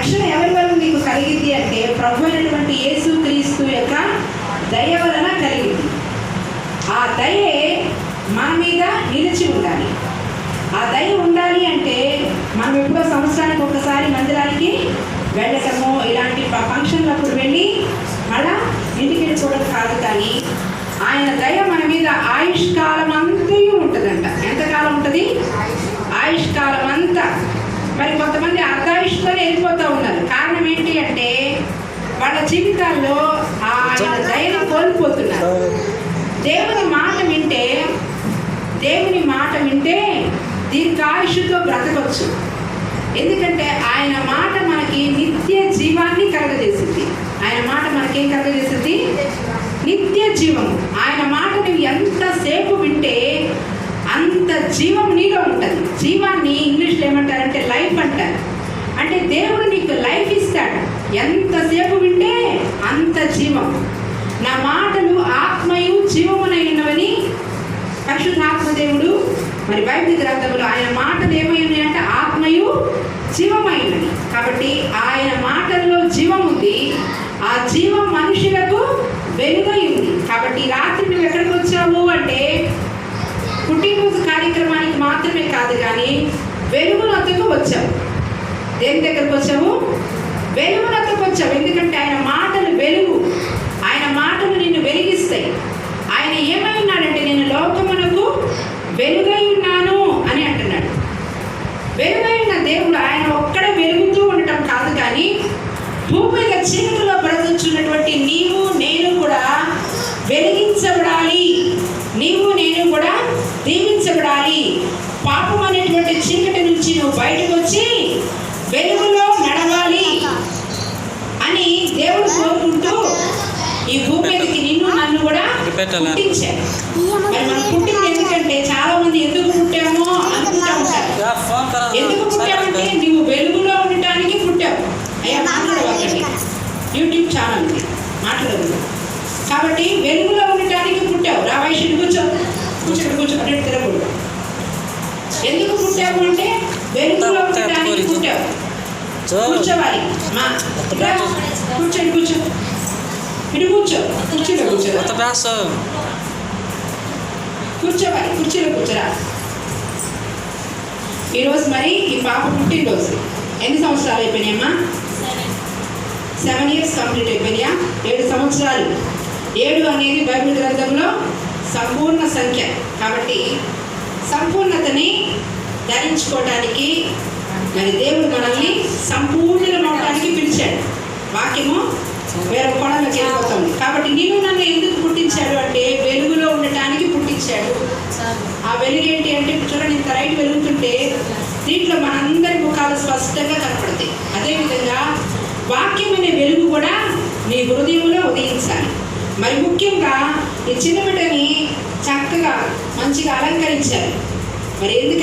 రక్షణ ఎవరి వల్ల నీకు కలిగింది అంటే ప్రభు అయినటువంటి యేసు క్రీస్తు యొక్క దయ వలన కలిగింది. ఆ దయే మన మీద నిలిచి ఉండాలి. ఆ దయ ఉండాలి అంటే మనం ఎప్పుడో సంవత్సరానికి ఒకసారి మందిరానికి వెళ్ళటము, ఇలాంటి ఫంక్షన్లప్పుడు వెళ్ళి మళ్ళా ఇంటికి వెళ్ళిపోవడం కాదు. కానీ ఆయన దయ మన మీద ఆయుష్కాలం అంతా ఉంటుందంట. ఎంతకాలం ఉంటుంది? ఆయుష్కాలం అంతా. మరి కొంతమంది అర్ధాయుష్తోనే వెళ్ళిపోతూ ఉన్నారు. కారణం ఏంటి అంటే వాళ్ళ జీవితాల్లో ఆయన దయను కోల్పోతున్నారు. దేవుని మాట వింటే దీర్ఘాయుష్తో బ్రతకొచ్చు. ఎందుకంటే ఆయన మాట మనకి నిత్య జీవాన్ని కలగజేసింది. ఆయన మాట మనకేం కలగజేసింది? నిత్య జీవము. ఆయన మాట నువ్వు ఎంతసేపు వింటే అంత జీవం నీలో ఉంటుంది. జీవాన్ని ఇంగ్లీష్లో ఏమంటారంటే లైఫ్ అంటారు. అంటే దేవుడు నీకు లైఫ్ ఇస్తాడు. ఎంతసేపు వింటే అంత జీవం. నా మాటలు ఆత్మయు జీవమునై ఉన్నవని పరిశుద్ధాత్మ దేవుడు మరి బైబిల్ గ్రంథంలో ఆయన మాటలు ఏమై ఉన్నాయంటే ఆత్మయు జీవమైనవి. కాబట్టి ఆయన మాటల్లో జీవం ఉంది. ఆ జీవం మనుషులకు వెలుగై ఉంది. కాబట్టి రాత్రి నువ్వు ఎక్కడికి వచ్చావు అంటే పుట్టినరోజు కార్యక్రమానికి మాత్రమే కాదు, కానీ వెలుగునొద్దకు వచ్చావు. దేని దగ్గరకు వచ్చావు? వెలుగునొద్దకు వచ్చావు. ఎందుకంటే ఆయన మాటలు వెలుగు. ఆయన మాటలు నిన్ను వెలిగిస్తాయి. ఆయన ఏమై ఉన్నాడంటే నేను లోకమునకు వెలుగై ఉన్నాను అని అంటున్నాడు. వెలుగై ఉన్న దేవుడు ఆయన ఒక్కడే వెలుగుతూ ఉండటం కాదు, కానీ భూమి మీద చీకటిలో బ్రతుకుతున్నటువంటి నీవు నేను కూడా వెలిగించబడాలి. నీవు నేను కూడా దీవించబడాలి. పాపం అనేటువంటి చీకటి నుంచి నువ్వు బయటకు వచ్చి వెలుగులో నడవాలి అని దేవుడు కోరుకుంటూ ఈ భూమి మీదకి నిన్ను నన్ను కూడా పుట్టించాడు. మరి మనం పుట్టింది ఎందుకంటే చాలా మంది ఎందుకు పుట్టామో అనుకుంటా ఉంటారు. ఎందుకు పుట్టామంటే నువ్వు వెలుగులో ఉండటానికి పుట్టావు. అయ్యా మాట్లాడవద్దండి, యూట్యూబ్ ఛానల్ మాట్లాడదు. కాబట్టి వెలుగులో ఉండటానికి పుట్టావు. రావైశ్యుడు కూర్చో అంటే తిరగకూడదు. ఎందుకు పుట్టావు అంటే వెలుగులో ఉండటానికి పుట్టావు. కూర్చోవాలి. కూర్చోండి, కూర్చో, ఇటు కూర్చో, కుర్చీలో కూర్చోవాలి, కుర్చీలో కూర్చోరా. ఈరోజు మరి ఈ పాప పుట్టినరోజు. ఎన్ని సంవత్సరాలు అయిపోయినాయమ్మా? 7 years కంప్లీట్ అయిపోయినాయా? 7 సంవత్సరాలు. 7 అనేది బైబిల్ గ్రంథంలో సంపూర్ణ సంఖ్య. కాబట్టి సంపూర్ణతని ధరించుకోవడానికి మరి దేవుడు మనల్ని సంపూర్ణమవడానికి పిలిచాడు. వాక్యము వేరే కోణంలోకి వెళ్ళిపోతుంది. కాబట్టి నేను నన్ను ఎందుకు పుట్టించాడు అంటే వెలుగులో ఉండటానికి పుట్టించాడు. ఆ వెలుగు ఏంటి అంటే చూడండి, ఇంత రైట్ వెలుగుతుంటే దీంట్లో మనందరి ముఖాలు స్పష్టంగా కనపడతాయి. అదేవిధంగా వాక్యం అనే వెలుగు కూడా నీ హృదయంలో ఉదయించాలి. మరి ముఖ్యంగా ఈ చిన్న బిడ్డని చక్కగా మంచిగా అలంకరించాలి. మరి ఎందుకు